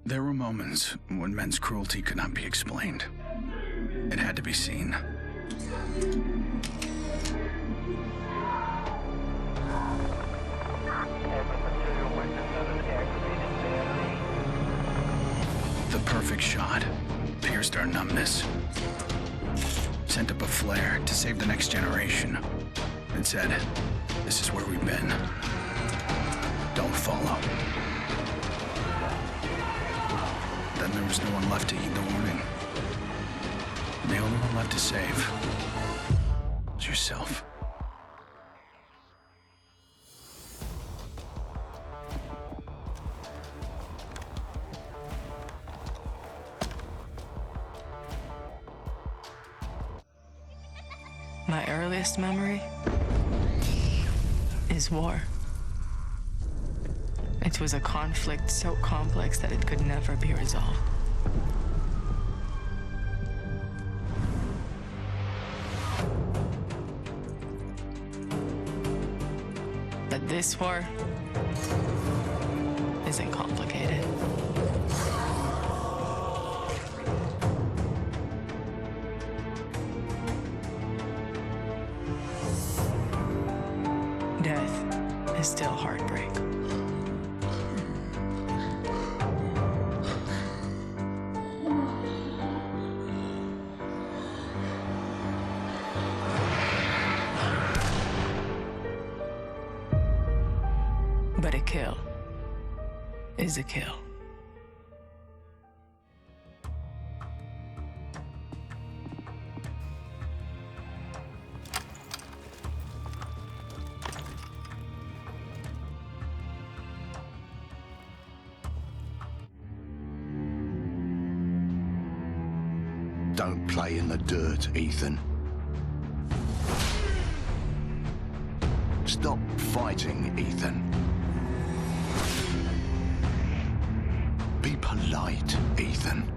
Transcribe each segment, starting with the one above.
There were moments when men's cruelty could not be explained. It had to be seen. The perfect shot pierced our numbness, sent up a flare to save the next generation. It said, "This is where we've been. Don't follow." Then there was no one left to heed the warning. The only one left to save was yourself. My earliest memory is war. It was a conflict so complex that it could never be resolved. But this war isn't complicated. Death is still heartbreak. But a kill is a kill. Don't play in the dirt, Ethan. Stop fighting, Ethan. Be polite, Ethan.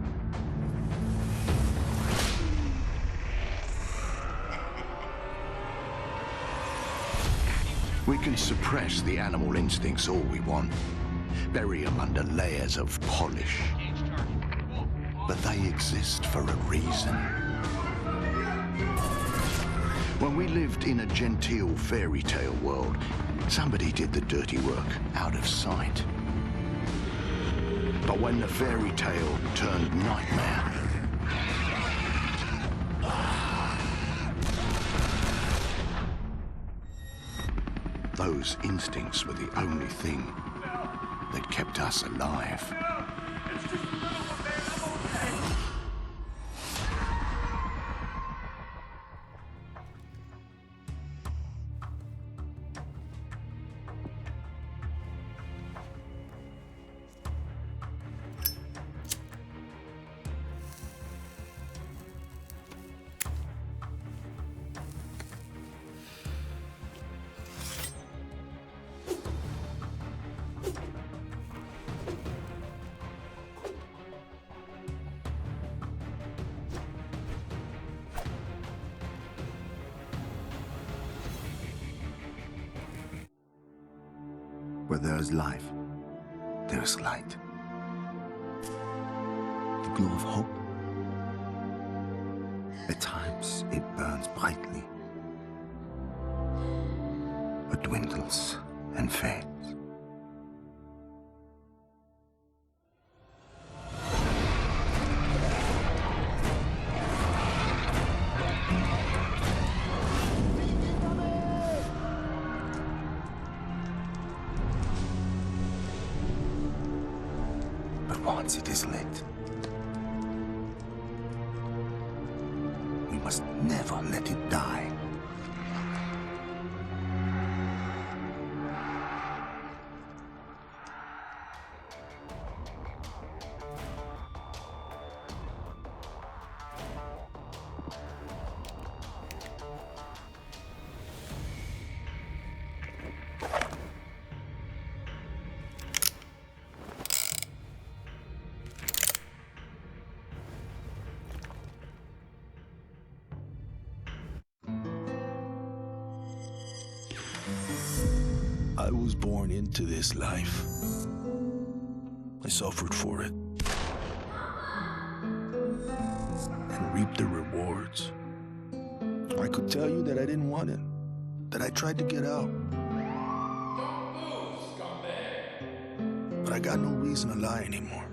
We can suppress the animal instincts all we want, bury them under layers of polish. But they exist for a reason. When we lived in a genteel fairy tale world, somebody did the dirty work out of sight. But when the fairy tale turned nightmare, those instincts were the only thing that kept us alive. Where there is life, there is light. The glow of hope. At times it burns brightly, but dwindles and fades. Once it is lit, we must never let it die. I was born into this life. I suffered for it. reap the rewards. I could tell you that I didn't want it, that I tried to get out. But I got no reason to lie anymore.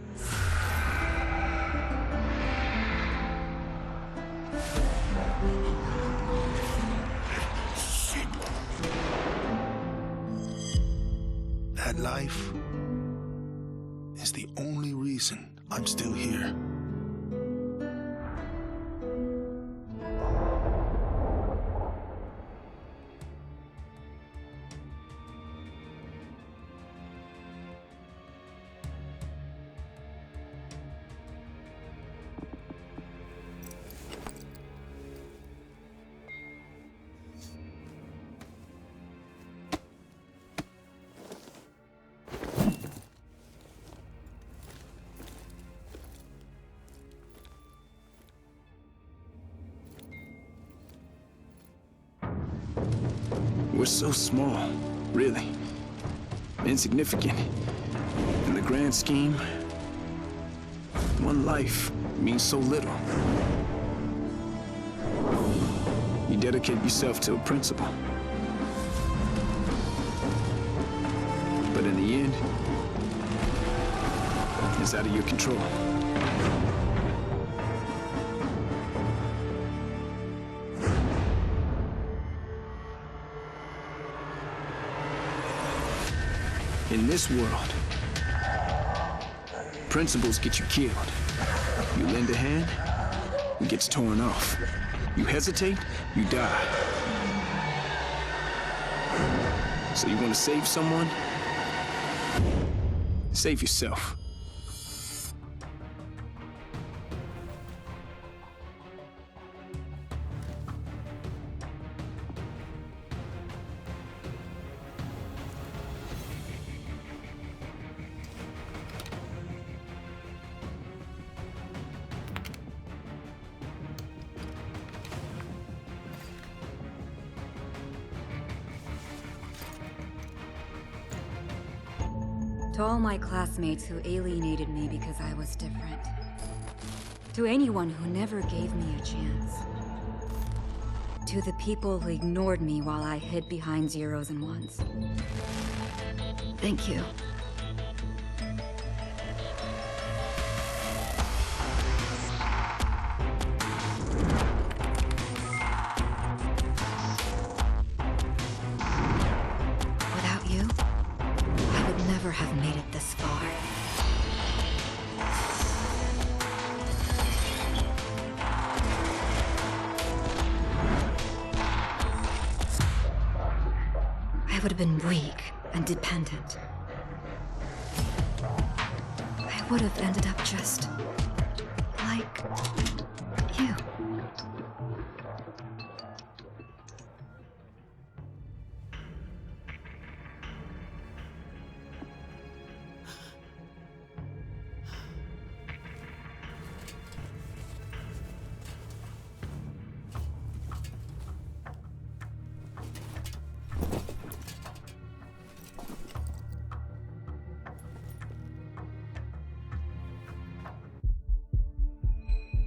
That life is the only reason I'm still here. We're so small, really. Insignificant. In the grand scheme, one life means so little. You dedicate yourself to a principle. But in the end, it's out of your control. In this world, principles get you killed. You lend a hand, it gets torn off. You hesitate, you die. So you want to save someone? Save yourself. To all my classmates who alienated me because I was different. To anyone who never gave me a chance. To the people who ignored me while I hid behind zeros and ones. Thank you. Without you, I would never have made it this far. I would have been weak and dependent. I would have ended up just like you.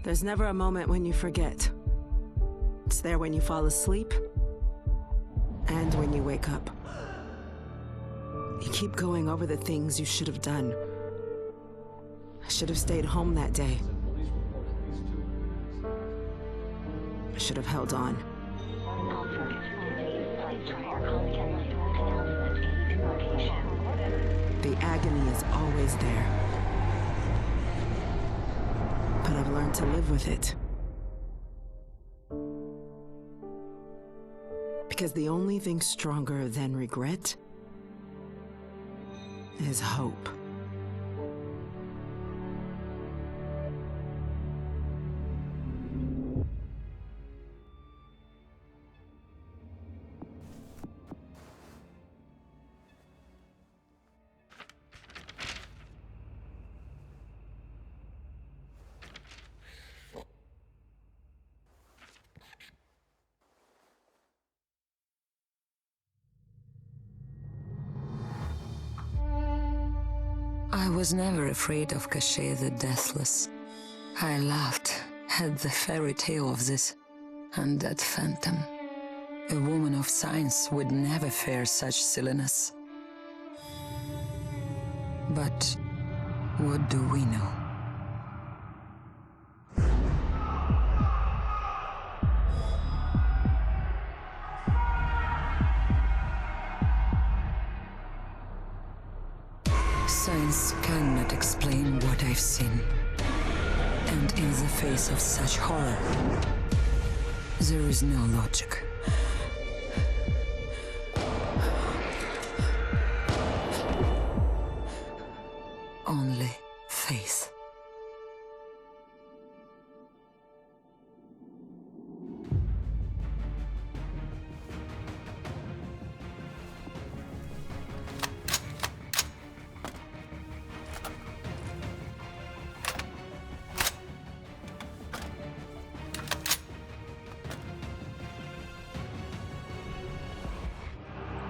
There's never a moment when you forget. It's there when you fall asleep and when you wake up. You keep going over the things you should have done. I should have stayed home that day. I should have held on. The agony is always there. But I've learned to live with it. Because the only thing stronger than regret is hope. I was never afraid of Cachet the Deathless. I laughed had the fairy tale of this undead phantom. A woman of science would never fear such silliness. But what do we know? Science cannot explain what I've seen. And in the face of such horror, there is no logic. Only faith.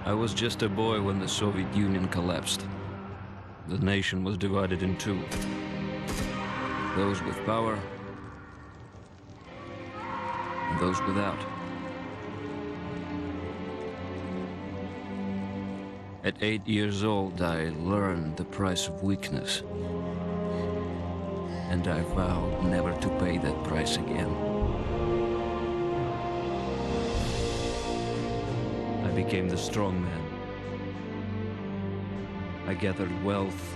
I was just a boy when the Soviet Union collapsed. The nation was divided in two. Those with power, and those without. At 8 years old, I learned the price of weakness. And I vowed never to pay that price again. I became the strong man. I gathered wealth,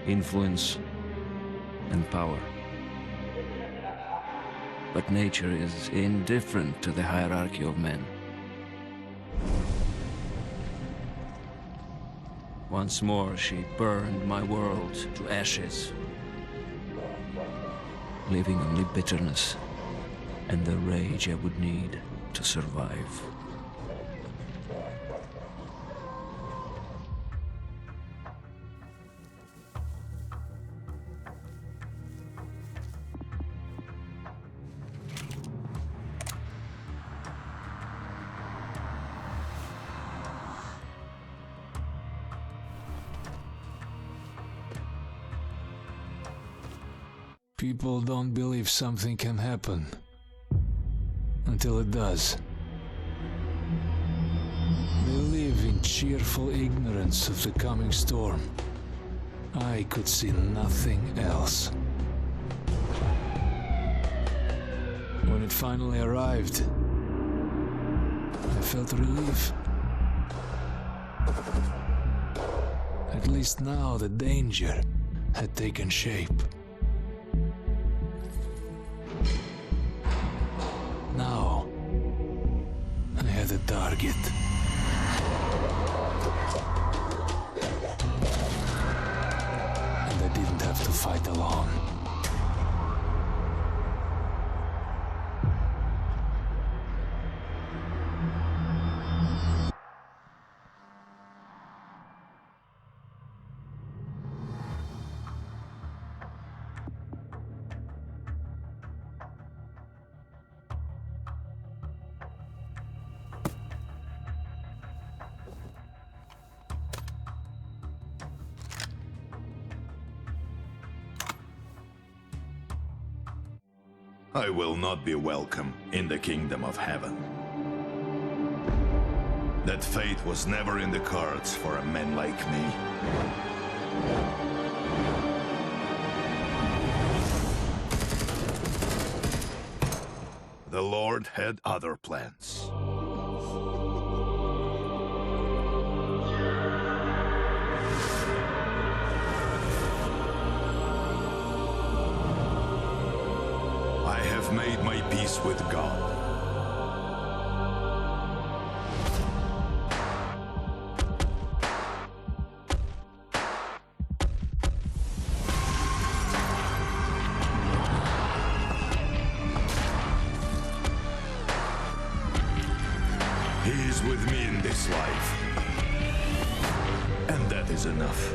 influence, and power. But nature is indifferent to the hierarchy of men. Once more, she burned my world to ashes, leaving only bitterness and the rage I would need to survive. People don't believe something can happen until it does. They live in cheerful ignorance of the coming storm. I could see nothing else. When it finally arrived, I felt relief. At least now the danger had taken shape. Now, I had a target. And I didn't have to fight alone. I will not be welcome in the kingdom of heaven. That fate was never in the cards for a man like me. The Lord had other plans. I have made my peace with God. He is with me in this life. And that is enough.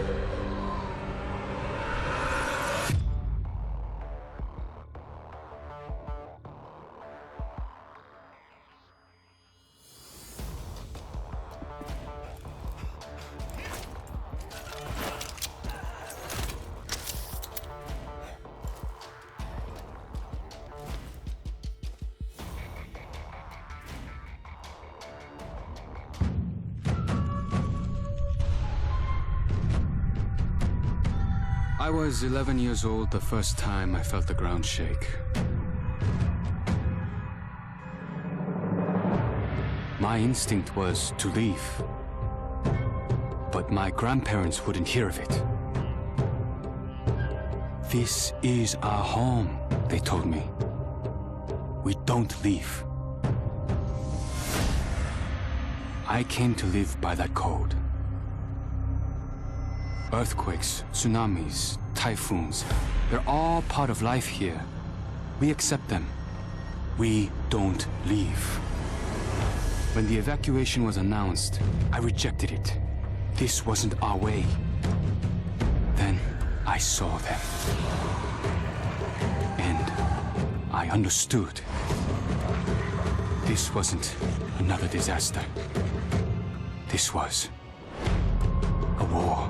I was 11 years old the first time I felt the ground shake. My instinct was to leave. But my grandparents wouldn't hear of it. This is our home, they told me. We don't leave. I came to live by that code. Earthquakes, tsunamis, typhoons, they're all part of life here. We accept them. We don't leave. When the evacuation was announced, I rejected it. This wasn't our way. Then I saw them. And I understood. This wasn't another disaster. This was a war.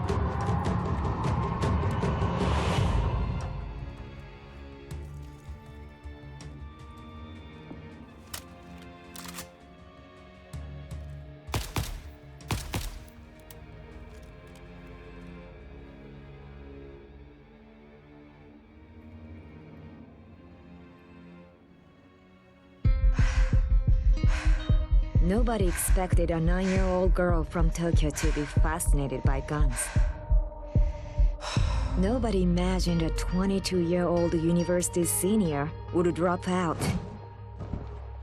Nobody expected a 9-year-old girl from Tokyo to be fascinated by guns. Nobody imagined a 22-year-old university senior would drop out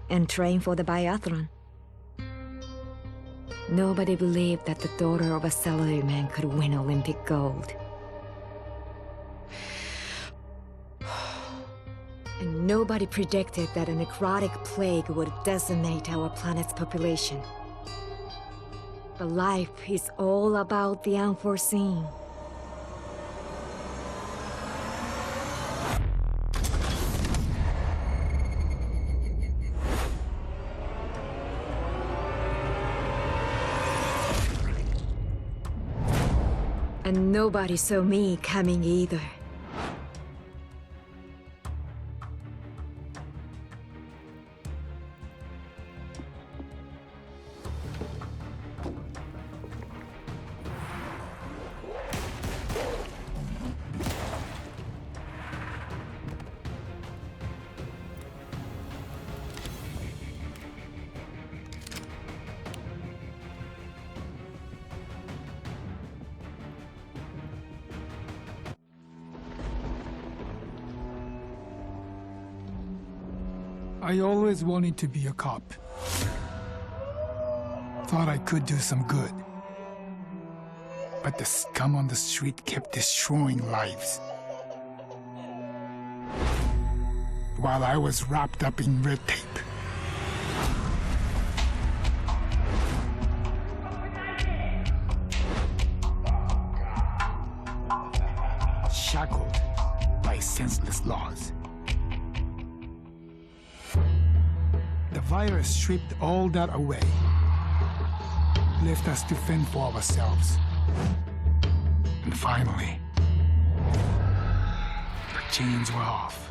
and train for the biathlon. Nobody believed that the daughter of a salaryman could win Olympic gold. And nobody predicted that a necrotic plague would decimate our planet's population. But life is all about the unforeseen. And nobody saw me coming either. I always wanted to be a cop. Thought I could do some good. But the scum on the street kept destroying lives. While I was wrapped up in red tape. Shackled by senseless laws. The virus stripped all that away, left us to fend for ourselves. And finally, the chains were off.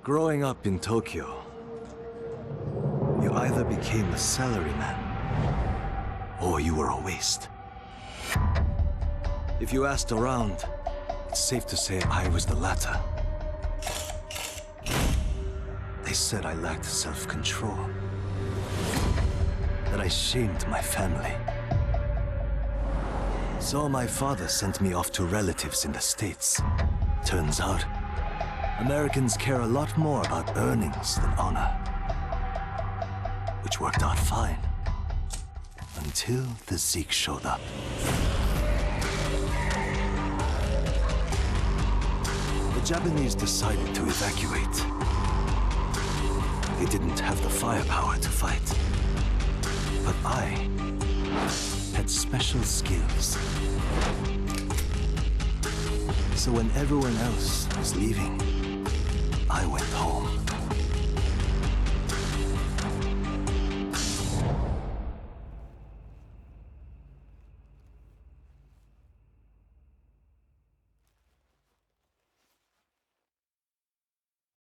Growing up in Tokyo, you either became a salaryman or you were a waste. If you asked around, it's safe to say I was the latter. They said I lacked self-control, that I shamed my family. So my father sent me off to relatives in the States. Turns out, Americans care a lot more about earnings than honor. Which worked out fine. Until the Zeke showed up. The Japanese decided to evacuate. They didn't have the firepower to fight. But I had special skills. So when everyone else was leaving, I went home.